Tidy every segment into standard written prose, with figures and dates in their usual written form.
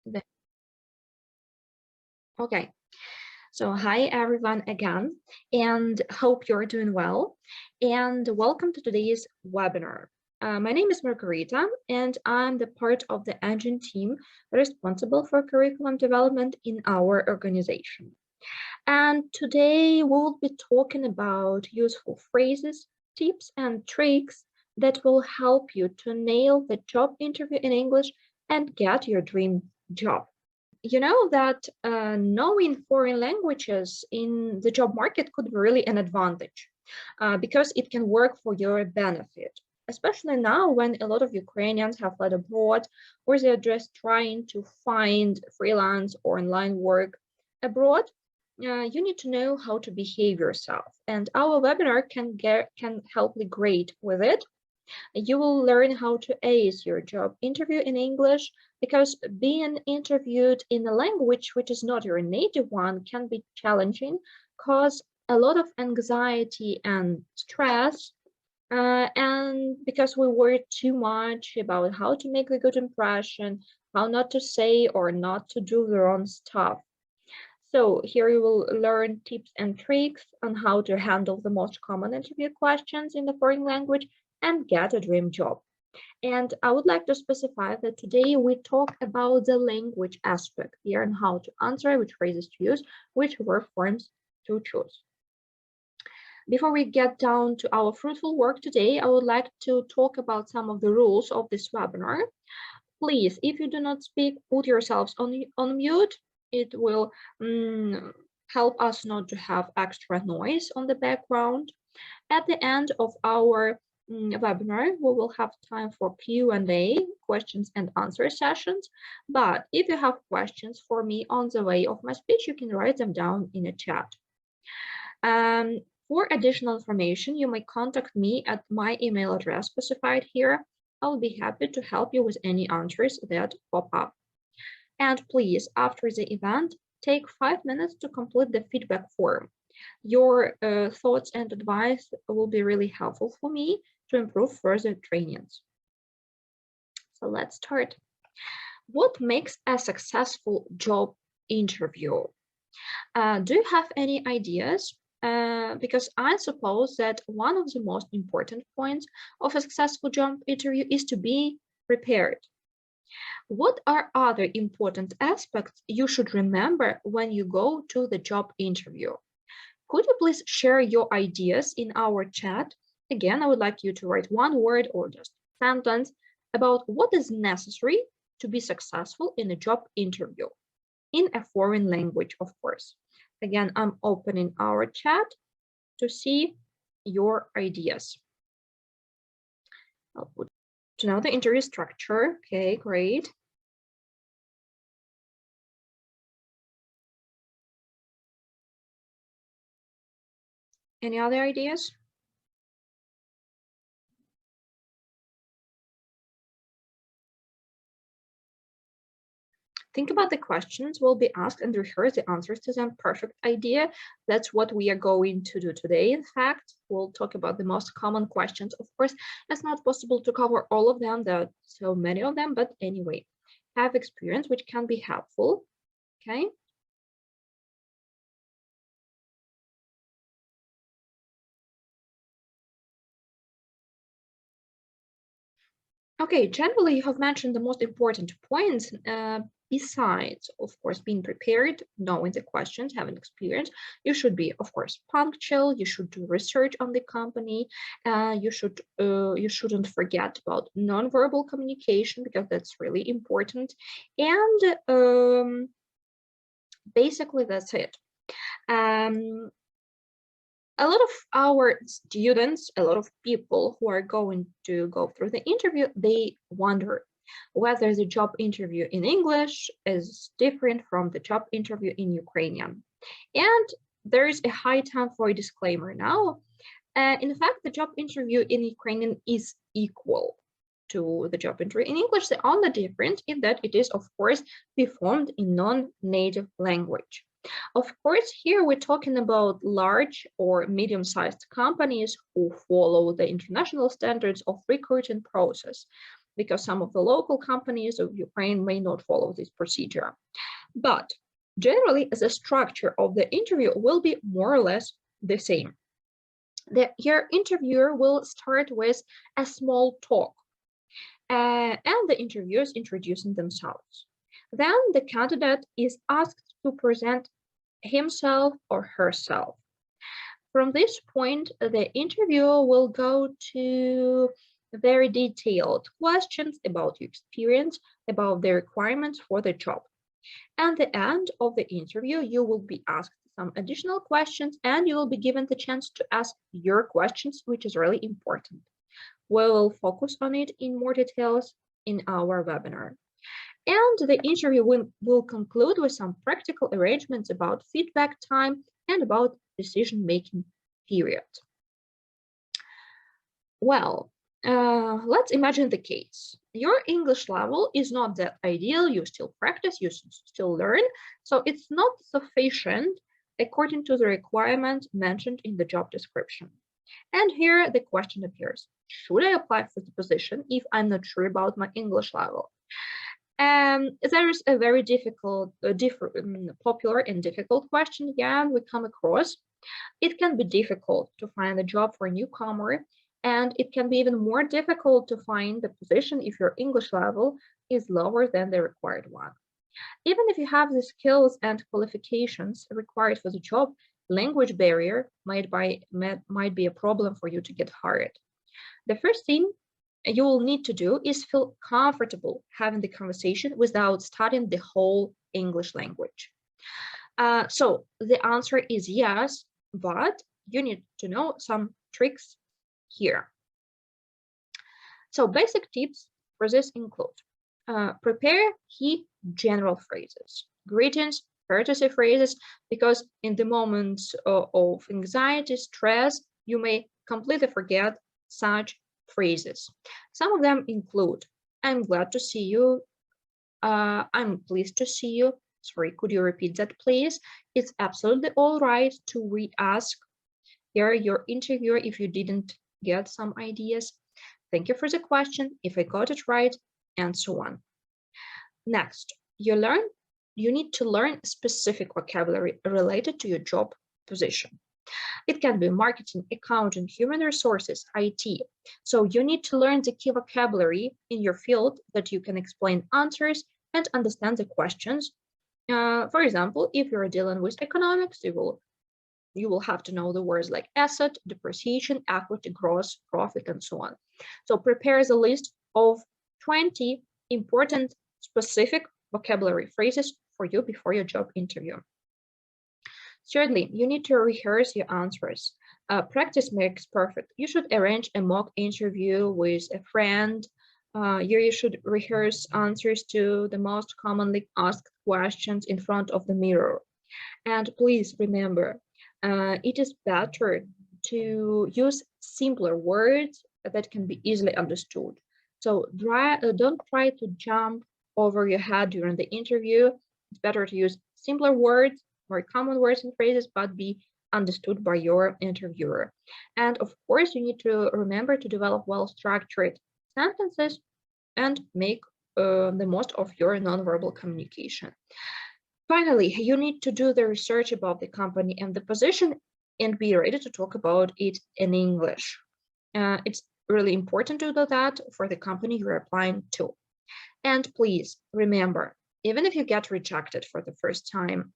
The- Okay, so hi everyone again, and hope you're doing well. And welcome to today's webinar. My name is Margarita, and I'm the part of the ENGin team responsible for curriculum development in our organization. And today we'll be talking about useful phrases, tips, and tricks that will help you to nail the job interview in English and get your dream job. You know that knowing foreign languages in the job market could be really an advantage because it can work for your benefit, especially now when a lot of Ukrainians have fled abroad or they're just trying to find freelance or online work abroad. You need to know how to behave yourself, and our webinar can help you great with it. You will learn how to ace your job interview in English because being interviewed in a language which is not your native one can be challenging, cause a lot of anxiety and stress, and because we worry too much about how to make a good impression, how not to say or not to do the wrong stuff. So here you will learn tips and tricks on how to handle the most common interview questions in the foreign language and get a dream job. And I would like to specify that today we talk about the language aspect here and how to answer, which phrases to use, which verb forms to choose. Before we get down to our fruitful work today, I would like to talk about some of the rules of this webinar. Please, if you do not speak, put yourselves on mute. It will help us not to have extra noise on the background. At the end of our webinar, we will have time for Q&A, questions and answer sessions. But if you have questions for me on the way of my speech, you can write them down in a chat. For additional information, you may contact me at my email address specified here. I'll be happy to help you with any answers that pop up. And please, after the event, take 5 minutes to complete the feedback form. Your thoughts and advice will be really helpful for me to improve further trainings. So let's start. What makes a successful job interview? Do you have any ideas? Because I suppose that one of the most important points of a successful job interview is to be prepared. What are other important aspects you should remember when you go to the job interview? Could you please share your ideas in our chat? Again, I would like you to write one word or just a sentence about what is necessary to be successful in a job interview in a foreign language, of course. Again, I'm opening our chat to see your ideas. I'll put to know the interview structure. Okay, great. Any other ideas? Think about the questions will be asked and rehearse the answers to them. Perfect idea. That's what we are going to do today. In fact, we'll talk about the most common questions. Of course, it's not possible to cover all of them. There are so many of them, but anyway, have experience, which can be helpful. Okay. Okay, generally, you have mentioned the most important points. Besides, of course, being prepared, knowing the questions, having experience, you should be, of course, punctual. You should do research on the company. You shouldn't forget about nonverbal communication because that's really important. And basically, that's it. A lot of our students, a lot of people who are going to go through the interview, they wonder whether the job interview in English is different from the job interview in Ukrainian. And there is a high time for a disclaimer now. In fact, the job interview in Ukrainian is equal to the job interview in English. The only difference is that it is, of course, performed in non-native language. Of course, here we're talking about large or medium-sized companies who follow the international standards of recruiting process. because some of the local companies of Ukraine may not follow this procedure. But generally, the structure of the interview will be more or less the same. Your interviewer will start with a small talk, and the interviewers introducing themselves. Then the candidate is asked to present himself or herself. From this point, the interviewer will go to very detailed questions about your experience, about the requirements for the job. At the end of the interview, you will be asked some additional questions and you will be given the chance to ask your questions, which is really important. We will focus on it in more details in our webinar. And the interview will conclude with some practical arrangements about feedback time and about decision-making period. Well, let's imagine the case. Your English level is not that ideal. You still practice, you still learn. So it's not sufficient according to the requirement mentioned in the job description. And here the question appears. Should I apply for the position if I'm not sure about my English level? There is a very popular and difficult question again we come across. It can be difficult to find a job for a newcomer, and it can be even more difficult to find the position if your English level is lower than the required one. Even if you have the skills and qualifications required for the job, language barrier might be a problem for you to get hired. The first thing you will need to do is feel comfortable having the conversation without studying the whole English language. So the answer is yes, but you need to know some tricks here. So basic tips for this include prepare key general phrases, greetings, courtesy phrases, because in the moments of anxiety, stress, you may completely forget such phrases. Some of them include, I'm glad to see you, I'm pleased to see you. Sorry, could you repeat that, please? It's absolutely all right to re-ask your interviewer if you didn't get some ideas. Thank you for the question, if I got it right, and so on. Next, you need to learn specific vocabulary related to your job position. It can be marketing, accounting, human resources, IT. So you need to learn the key vocabulary in your field that you can explain answers and understand the questions. For example, if you're dealing with economics, you will have to know the words like asset, depreciation, equity, gross profit, and so on. So prepare the list of 20 important specific vocabulary phrases for you before your job interview. Thirdly, you need to rehearse your answers. Practice makes perfect. You should arrange a mock interview with a friend. You should rehearse answers to the most commonly asked questions in front of the mirror. And please remember, it is better to use simpler words that can be easily understood. So don't try to jump over your head during the interview. It's better to use simpler words, more common words and phrases, but be understood by your interviewer. And of course, you need to remember to develop well-structured sentences and make the most of your nonverbal communication. Finally, you need to do the research about the company and the position and be ready to talk about it in English. It's really important to do that for the company you're applying to. And please remember, even if you get rejected for the first time,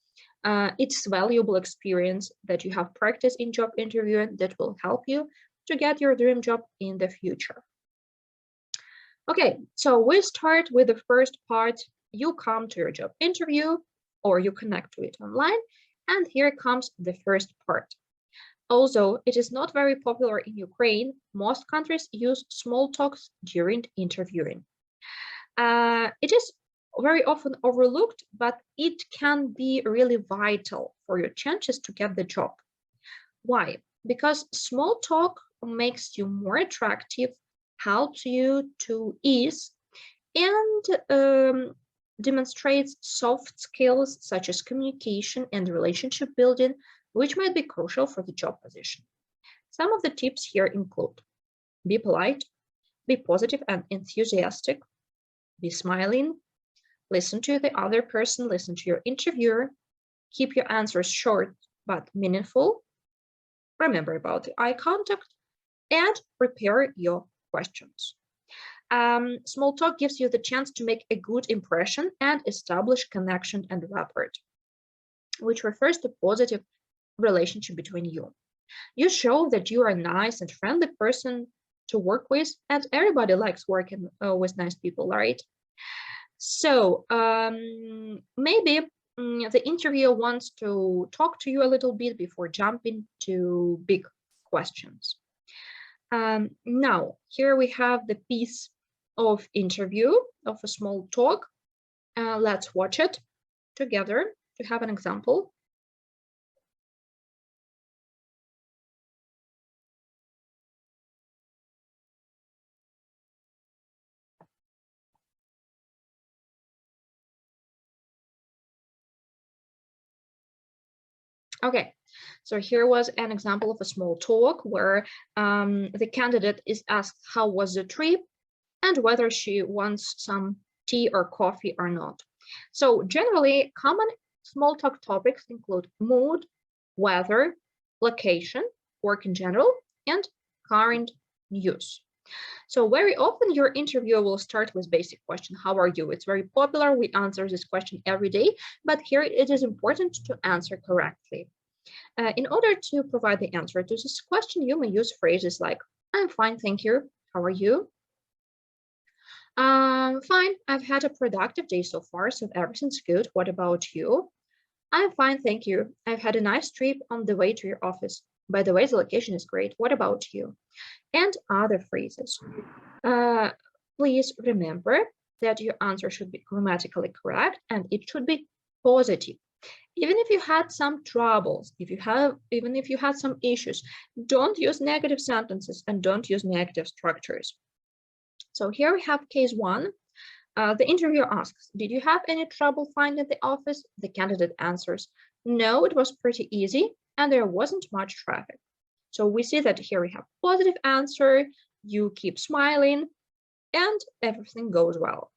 it's valuable experience that you have practiced in job interviewing that will help you to get your dream job in the future. Okay, so we start with the first part. You come to your job interview or you connect to it online, and here comes the first part. Although it is not very popular in Ukraine, most countries use small talks during interviewing. It is very often overlooked, but it can be really vital for your chances to get the job. Why? Because small talk makes you more attractive, helps you to ease, and demonstrates soft skills such as communication and relationship building, which might be crucial for the job position. Some of the tips here include: be polite, Be positive and enthusiastic. Be smiling. Listen to the other person. Listen to your interviewer. Keep your answers short but meaningful. Remember about the eye contact and prepare your questions. Small talk gives you the chance to make a good impression and establish connection and rapport, which refers to positive relationship between you. You show that you are a nice and friendly person to work with, and everybody likes working with nice people, right? So maybe the interviewer wants to talk to you a little bit before jumping to big questions. Now, here we have the piece of interview of a small talk. Let's watch it together to have an example. Okay, so here was an example of a small talk where the candidate is asked how was the trip and whether she wants some tea or coffee or not. So generally, common small talk topics include mood, weather, location, work in general, and current news. So very often your interviewer will start with basic question, how are you? It's very popular. We answer this question every day, but here it is important to answer correctly. In order to provide the answer to this question, you may use phrases like, I'm fine, thank you. How are you? Fine, I've had a productive day so far, so everything's good. What about you? I'm fine, thank you. I've had a nice trip on the way to your office. By the way, the location is great. What about you? And other phrases. Please remember that your answer should be grammatically correct and it should be positive. Even if you had some troubles, even if you had some issues, don't use negative sentences and don't use negative structures. So here we have case one. The interviewer asks, did you have any trouble finding the office? The candidate answers, no, it was pretty easy and there wasn't much traffic. So we see that here we have positive answer, you keep smiling and everything goes well.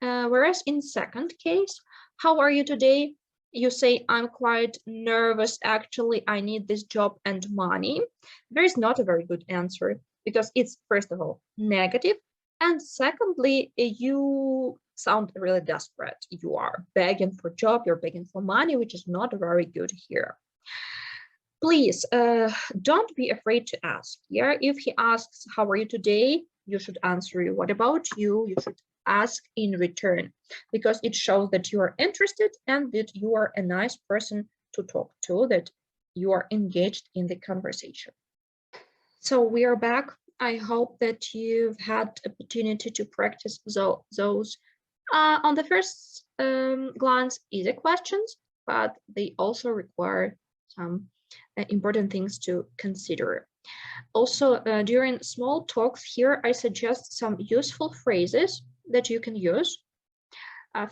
Whereas in second case, how are you today? You say, I'm quite nervous, actually, I need this job and money. There is not a very good answer because it's, first of all, negative. And secondly, you sound really desperate. You are begging for job, you're begging for money, which is not very good here. Please don't be afraid to ask. Yeah, if he asks, how are you today? You should answer, what about you? You should ask in return because it shows that you are interested and that you are a nice person to talk to, that you are engaged in the conversation. So we are back. I hope that you've had opportunity to practice those on the first glance easy questions, but they also require some important things to consider. Also, during small talks here, I suggest some useful phrases that you can use.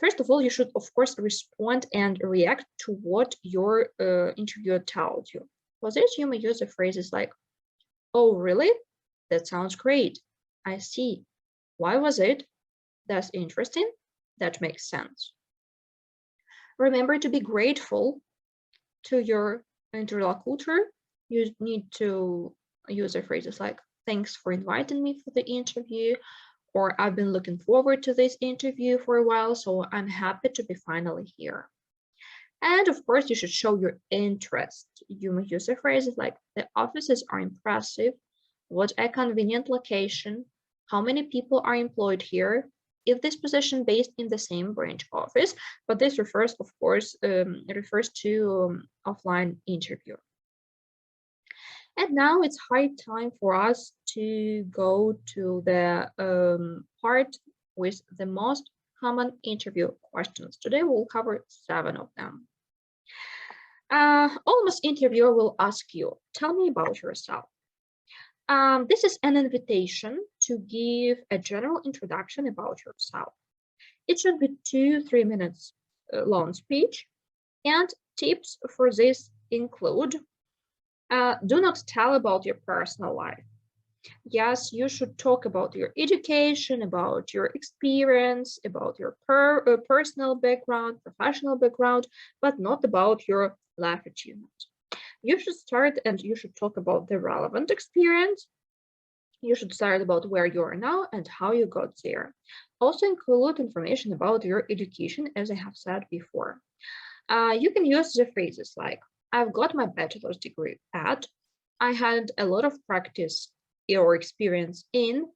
First of all, you should, of course, respond and react to what your interviewer tells you. For this, you may use the phrases like, oh, really? That sounds great. I see. Why was it? That's interesting. That makes sense. Remember to be grateful to your interlocutor. You need to use the phrases like, thanks for inviting me for the interview, or I've been looking forward to this interview for a while, so I'm happy to be finally here. And of course, you should show your interest. You may use the phrases like, the offices are impressive, what a convenient location, how many people are employed here, if this position based in the same branch office, but this refers, of course, refers to offline interview. And now it's high time for us to go to the part with the most common interview questions. Today we'll cover 7 of them. Almost interviewer will ask you, tell me about yourself. This is an invitation to give a general introduction about yourself. It should be 2-3 minutes long speech, and tips for this include, do not tell about your personal life. Yes, you should talk about your education, about your experience, about your personal background, professional background, but not about your life achievement. You should start and you should talk about the relevant experience. You should start about where you are now and how you got there. Also include information about your education, as I have said before. You can use the phrases like, I've got my bachelor's degree at, I had a lot of practice or experience in,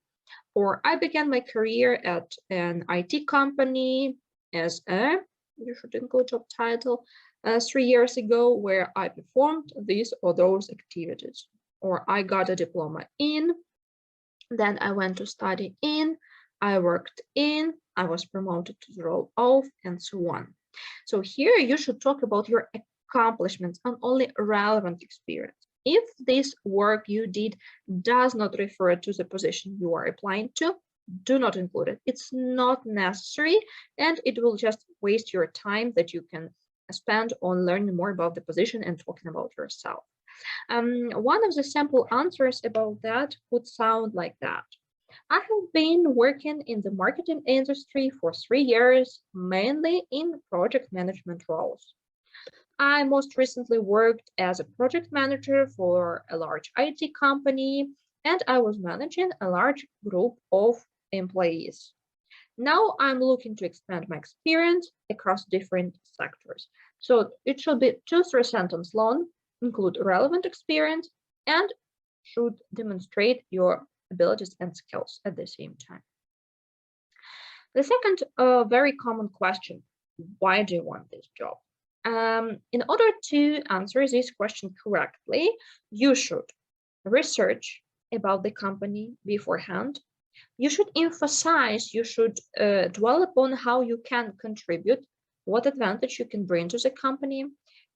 or I began my career at an IT company as a, you should include job title, 3 years ago, where I performed these or those activities. Or I got a diploma in, then I went to study in, I worked in, I was promoted to the role of, and so on. So here you should talk about your accomplishments and only relevant experience. If this work you did does not refer to the position you are applying to, do not include it. It's not necessary and it will just waste your time that you can spend on learning more about the position and talking about yourself. One of the simple answers about that would sound like that. I have been working in the marketing industry for 3 years, mainly in project management roles. I most recently worked as a project manager for a large IT company, and I was managing a large group of employees. Now I'm looking to expand my experience across different sectors. So it should be 2-3 sentence long, include relevant experience, and should demonstrate your abilities and skills at the same time. The second very common question, why do you want this job? In order to answer this question correctly, you should research about the company beforehand. You should emphasize, you should dwell upon how you can contribute, what advantage you can bring to the company,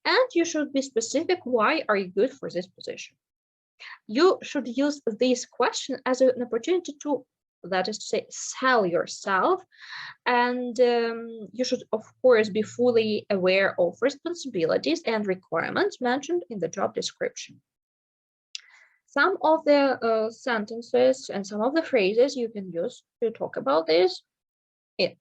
and you should be specific, why are you good for this position? You should use this question as an opportunity to, that is to say, sell yourself. And you should, of course, be fully aware of responsibilities and requirements mentioned in the job description. Some of the sentences and some of the phrases you can use to talk about this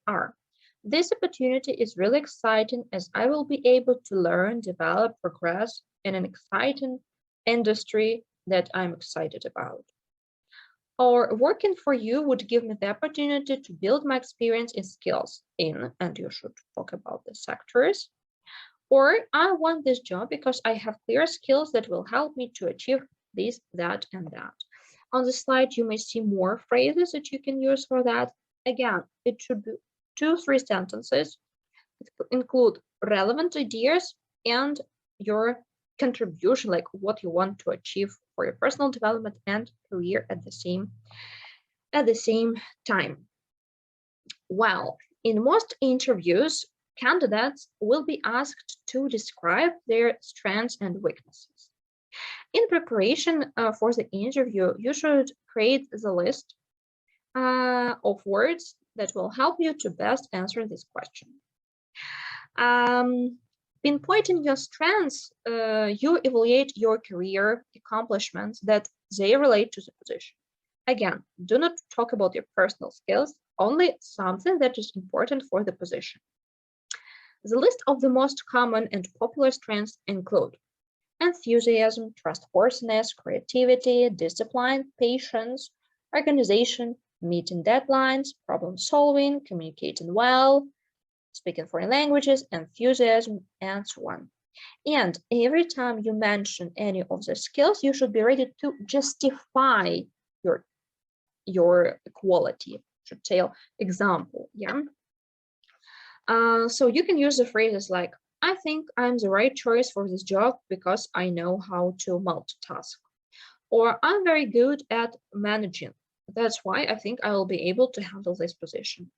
are, this opportunity is really exciting as I will be able to learn, develop, progress in an exciting industry that I'm excited about. Or working for you would give me the opportunity to build my experience and skills in, and you should talk about the sectors. Or I want this job because I have clear skills that will help me to achieve this, that, and that. On the slide, you may see more phrases that you can use for that. Again, it should be 2-3 sentences. It could include relevant ideas and your contribution, like what you want to achieve for your personal development and career at the same time. Well, in most interviews, candidates will be asked to describe their strengths and weaknesses. In preparation for the interview, you should create the list of words that will help you to best answer this question. Pinpointing your strengths, you evaluate your career accomplishments that they relate to the position. Again, do not talk about your personal skills, only something that is important for the position. The list of the most common and popular strengths include enthusiasm, trustworthiness, creativity, discipline, patience, organization, meeting deadlines, problem solving, communicating well, speaking foreign languages, enthusiasm, and so on. And every time you mention any of the skills, you should be ready to justify your quality. Should tell example, yeah. So you can use the phrases like, I think I'm the right choice for this job because I know how to multitask. Or I'm very good at managing. That's why I think I will be able to handle this position.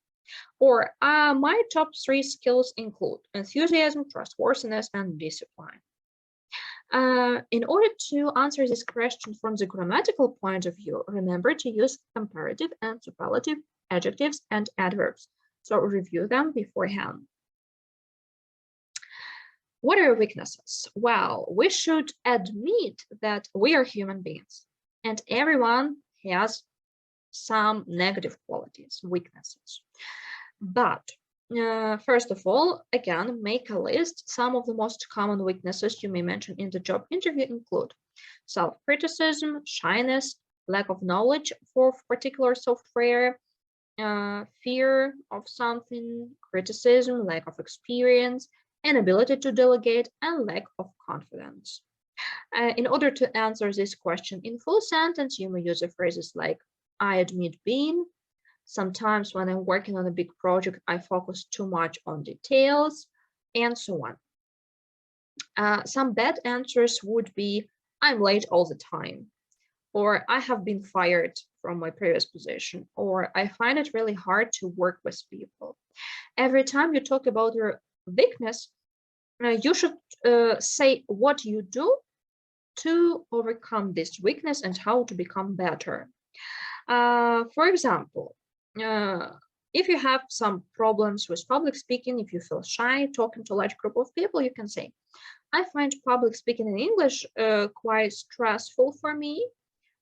Or my top 3 skills include enthusiasm, trustworthiness, and discipline. In order to answer this question from the grammatical point of view, remember to use comparative and superlative adjectives and adverbs. So review them beforehand. What are your weaknesses? Well, we should admit that we are human beings and everyone has some negative qualities, weaknesses. But first of all, again, make a list. Some of the most common weaknesses you may mention in the job interview include self-criticism, shyness, lack of knowledge for particular software, fear of something, criticism, lack of experience, inability to delegate, and lack of confidence. In order to answer this question in full sentence, you may use phrases like, I admit being. Sometimes when I'm working on a big project, I focus too much on details, and so on. Some bad answers would be, I'm late all the time, or I have been fired from my previous position, or I find it really hard to work with people. Every time you talk about your weakness, you should say what you do to overcome this weakness and how to become better. For example, if you have some problems with public speaking, if you feel shy talking to a large group of people, you can say, I find public speaking in English quite stressful for me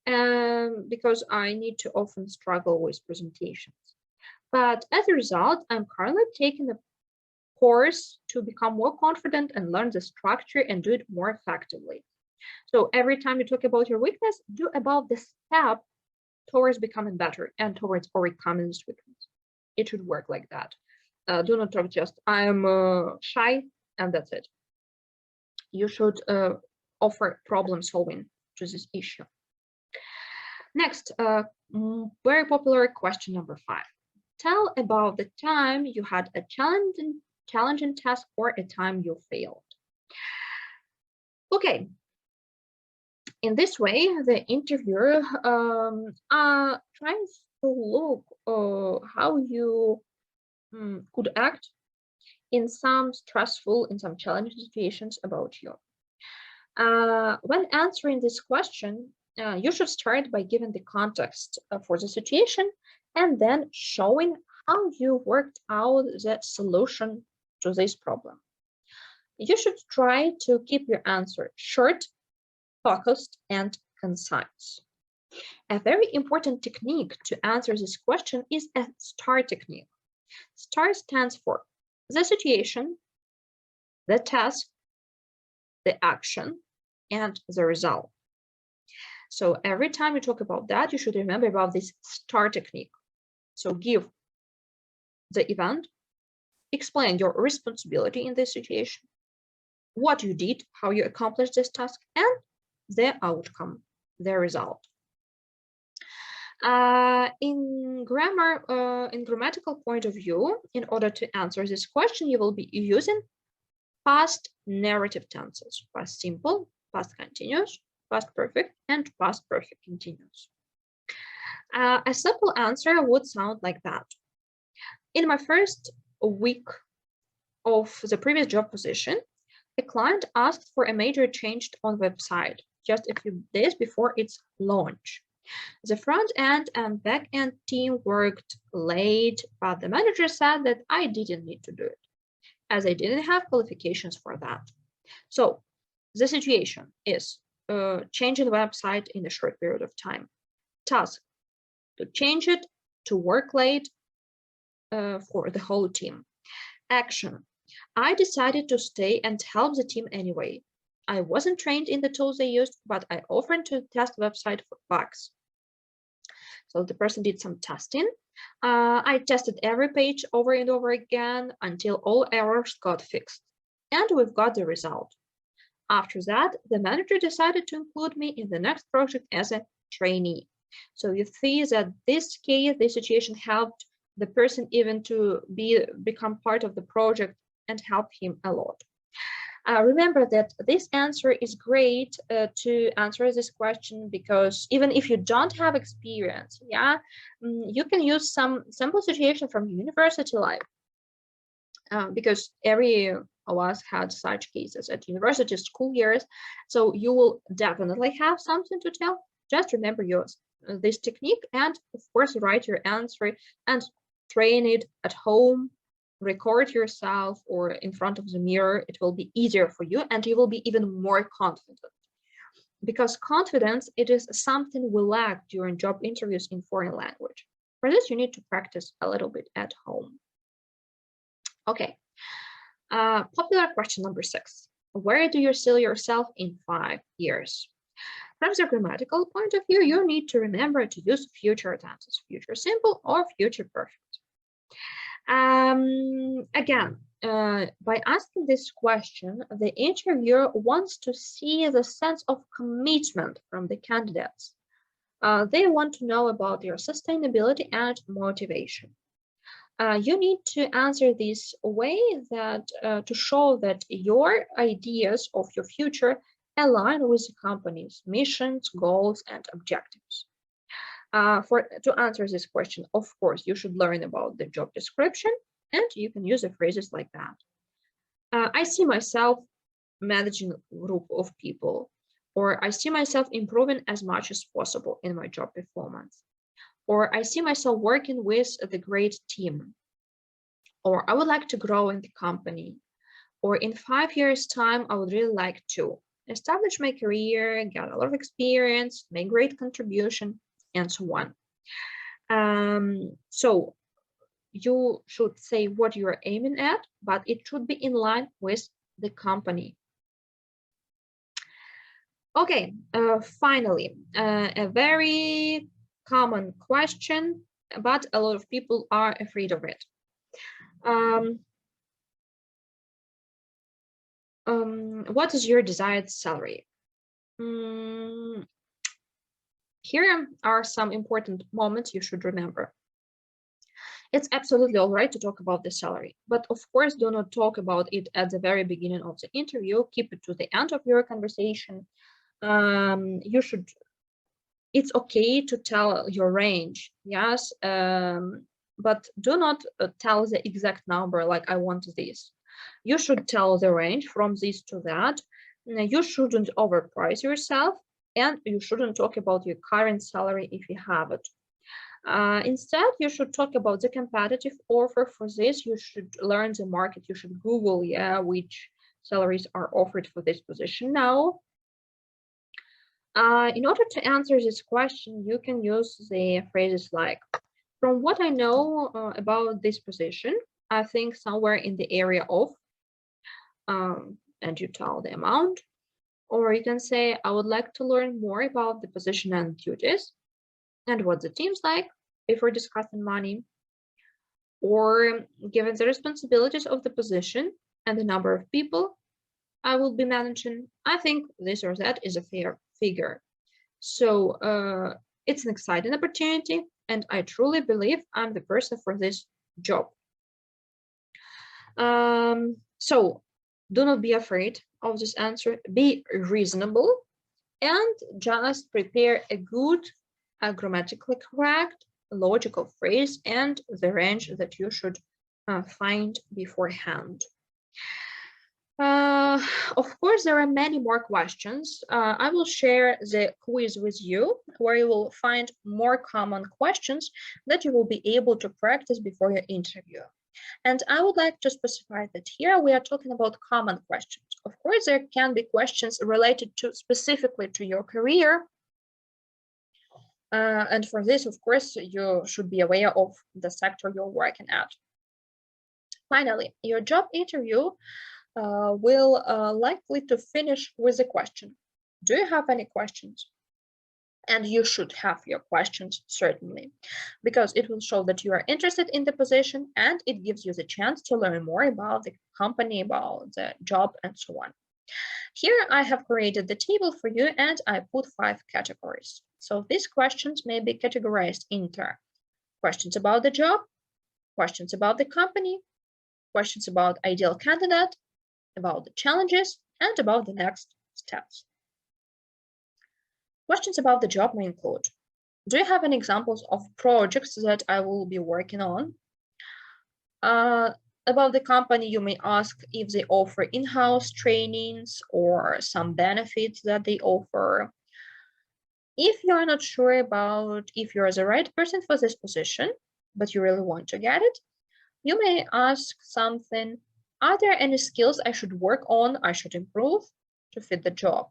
because I need to often struggle with presentations. But as a result, I'm currently taking a course to become more confident and learn the structure and do it more effectively. So every time you talk about your weakness, do about the step towards becoming better and towards overcoming this weakness. It should work like that. Do not talk just, I'm shy, and that's it. You should offer problem solving to this issue. Next, very popular question number 5. Tell about the time you had a challenging task or a time you failed. Okay. In this way, the interviewer tries to look how you could act in some stressful, in some challenging situations about you. When answering this question, you should start by giving the context for the situation and then showing how you worked out the solution to this problem. You should try to keep your answer short, focused, and concise. A very important technique to answer this question is a STAR technique. STAR stands for the situation, the task, the action, and the result. So every time you talk about that, you should remember about this STAR technique. So give the event, explain your responsibility in this situation, what you did, how you accomplished this task, and the outcome, the result. In grammatical point of view, in order to answer this question, you will be using past narrative tenses: past simple, past continuous, past perfect, and past perfect continuous. A simple answer would sound like that. In my first week of the previous job position, a client asked for a major change on website just a few days before its launch. The front end and back end team worked late, but the manager said that I didn't need to do it, as I didn't have qualifications for that. So the situation is changing the website in a short period of time. Task: to change it, to work late for the whole team. Action: I decided to stay and help the team anyway. I wasn't trained in the tools they used, but I offered to test the website for bugs. So the person did some testing. I tested every page over and over again until all errors got fixed. And we've got the result. After that, the manager decided to include me in the next project as a trainee. So you see that this case, this situation helped the person even to become part of the project and help him a lot. Remember that this answer is great to answer this question, because even if you don't have experience, you can use some simple situation from university life, because every of us had such cases at university school years. So you will definitely have something to tell. Just remember this technique, and of course write your answer and train it at home. Record yourself or in front of the mirror. It will be easier for you and you will be even more confident. because confidence, it is something we lack during job interviews in foreign language. For this, you need to practice a little bit at home. Okay, popular question number 6. Where do you see yourself in 5 years? From the grammatical point of view, you need to remember to use future tenses, future simple or future perfect. Again, by asking this question, the interviewer wants to see the sense of commitment from the candidates. They want to know about your sustainability and motivation. You need to answer this way that to show that your ideas of your future align with the company's missions, goals, and objectives. To answer this question, of course, you should learn about the job description, and you can use the phrases like that. I see myself managing a group of people, or I see myself improving as much as possible in my job performance, or I see myself working with the great team, or I would like to grow in the company, or in 5 years' time, I would really like to establish my career, get a lot of experience, make great contribution, and so on. So you should say what you are aiming at, but it should be in line with the company. Okay, finally, a very common question, but a lot of people are afraid of it. What is your desired salary? Here are some important moments you should remember. It's absolutely all right to talk about the salary, but of course, do not talk about it at the very beginning of the interview. Keep it to the end of your conversation. It's okay to tell your range, yes, but do not tell the exact number like I want this. You should tell the range from this to that. You shouldn't overprice yourself, and you shouldn't talk about your current salary if you have it. Instead, you should talk about the competitive offer. For this, you should learn the market. You should Google, which salaries are offered for this position now. In order to answer this question, you can use the phrases like, from what I know about this position, I think somewhere in the area of, and you tell the amount. Or you can say, I would like to learn more about the position and duties and what the team's like if we're discussing money. Or given the responsibilities of the position and the number of people I will be managing, I think this or that is a fair figure. So it's an exciting opportunity, and I truly believe I'm the person for this job. So do not be afraid of this answer. Be reasonable and just prepare a good, grammatically correct, logical phrase and the range that you should find beforehand. Of course, there are many more questions. I will share the quiz with you, where you will find more common questions that you will be able to practice before your interview. And I would like to specify that here we are talking about common questions. Of course, there can be questions related to specifically to your career. And for this, of course, you should be aware of the sector you're working at. Finally, your job interview will likely to finish with a question. Do you have any questions? And you should have your questions, certainly, because it will show that you are interested in the position and it gives you the chance to learn more about the company, about the job, and so on. Here I have created the table for you and I put 5 categories. So these questions may be categorized into questions about the job, questions about the company, questions about ideal candidate, about the challenges, and about the next steps. Questions about the job may include, do you have any examples of projects that I will be working on? About the company, you may ask if they offer in-house trainings or some benefits that they offer. If you're not sure about if you're the right person for this position, but you really want to get it, you may ask something, are there any skills I should work on, I should improve to fit the job?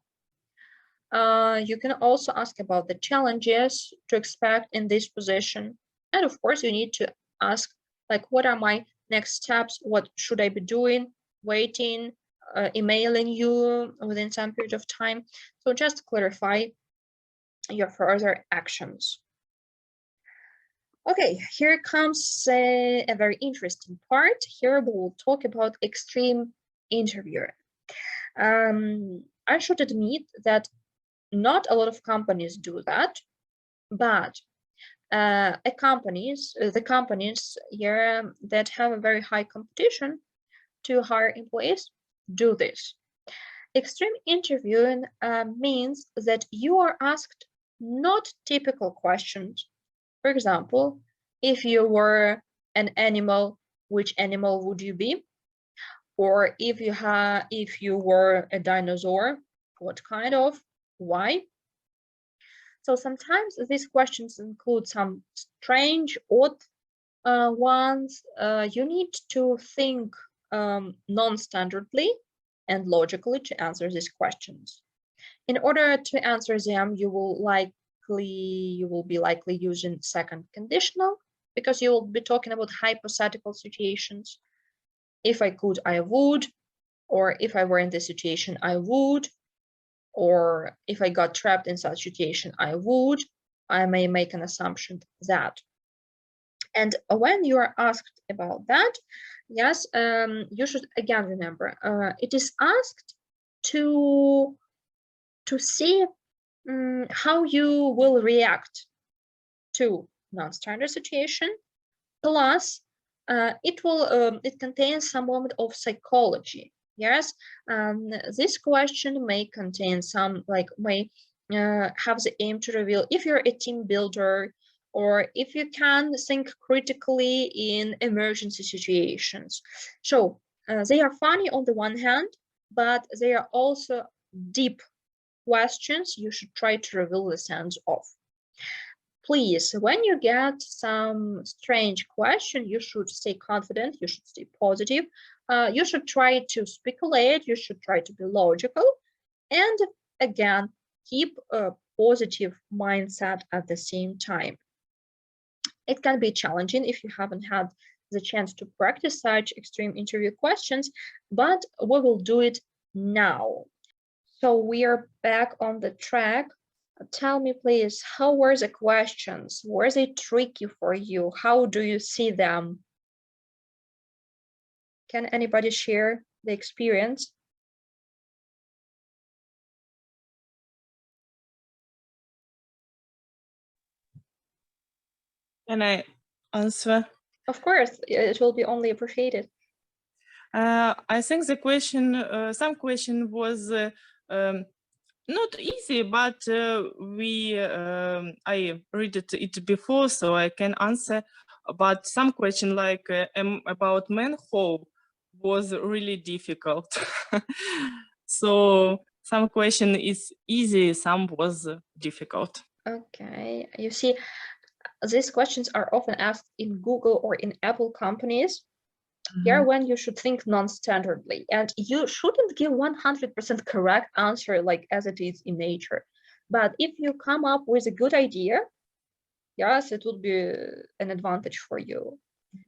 You can also ask about the challenges to expect in this position. And of course, you need to ask, like, what are my next steps? What should I be doing? Waiting, emailing you within some period of time. So just clarify your further actions. Okay, here comes a very interesting part. Here we will talk about extreme interviewing. I should admit that not a lot of companies do that, but the companies here that have a very high competition to hire employees do this. Extreme interviewing means that you are asked not typical questions. For example, if you were an animal, which animal would you be? Or if you were a dinosaur, what kind of? Why? So sometimes these questions include some strange, odd ones. You need to think non-standardly and logically to answer these questions. In order to answer them, you will be likely using second conditional, because you will be talking about hypothetical situations. If I could, I would, or if I were in this situation, I would, or if I got trapped in such situation, I would. I may make an assumption that. And when you are asked about that, yes, you should again remember, it is asked to see how you will react to non-standard situation. Plus, it contains some moment of psychology. Yes, this question may contain some, may have the aim to reveal if you're a team builder, or if you can think critically in emergency situations. So they are funny on the one hand, but they are also deep questions you should try to reveal the sense of. Please, when you get some strange question, you should stay confident, you should stay positive, you should try to speculate, you should try to be logical, and again, keep a positive mindset at the same time. It can be challenging if you haven't had the chance to practice such extreme interview questions, but we will do it now. So we are back on the track. Tell me, please, how were the questions? Were they tricky for you? How do you see them? Can anybody share the experience? Can I answer? Of course, it will be only appreciated. I think the question, some question was not easy, but I read it before, so I can answer. But some question like about manhole was really difficult. So some question is easy, some was difficult. Okay, you see, these questions are often asked in Google or in Apple companies. Here, when you should think non-standardly, and you shouldn't give 100% correct answer like as it is in nature. But if you come up with a good idea, yes, it would be an advantage for you.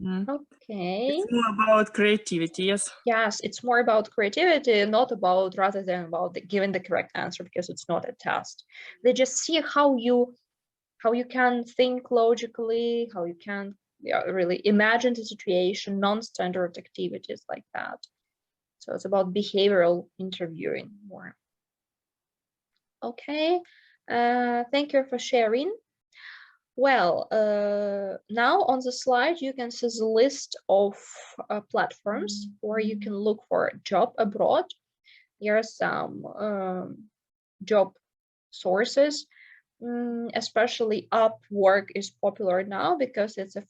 Okay. It's more about creativity, yes. Yes, it's more about creativity, rather than about giving the correct answer, because it's not a test. They just see how you can think logically, how you can really imagine the situation, non-standard activities like that. So it's about behavioral interviewing more. Okay, thank you for sharing. Well, now on the slide, you can see the list of platforms where you can look for a job abroad. Here are some job sources. Especially Upwork is popular now because it's a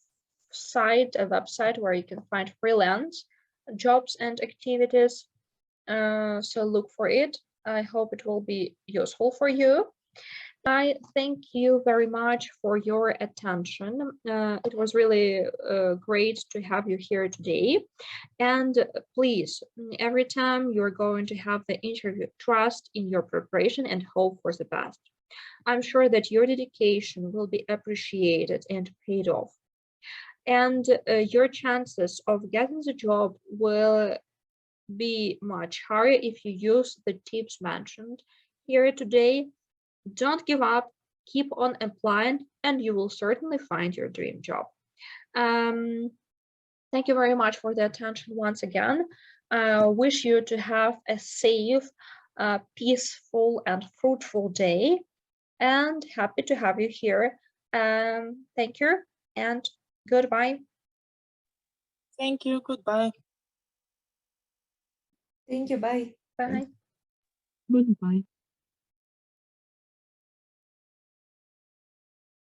website where you can find freelance jobs and activities. So look for it. I hope it will be useful for you. I thank you very much for your attention. It was really great to have you here today. And please, every time you're going to have the interview, trust in your preparation and hope for the best. I'm sure that your dedication will be appreciated and paid off. And your chances of getting the job will be much higher if you use the tips mentioned here today. Don't give up, keep on applying, and you will certainly find your dream job. Thank you very much for the attention once again. Wish you to have a safe, peaceful, and fruitful day, and happy to have you here. Thank you, and goodbye. Thank you. Goodbye. Thank you. Bye. Bye. Goodbye.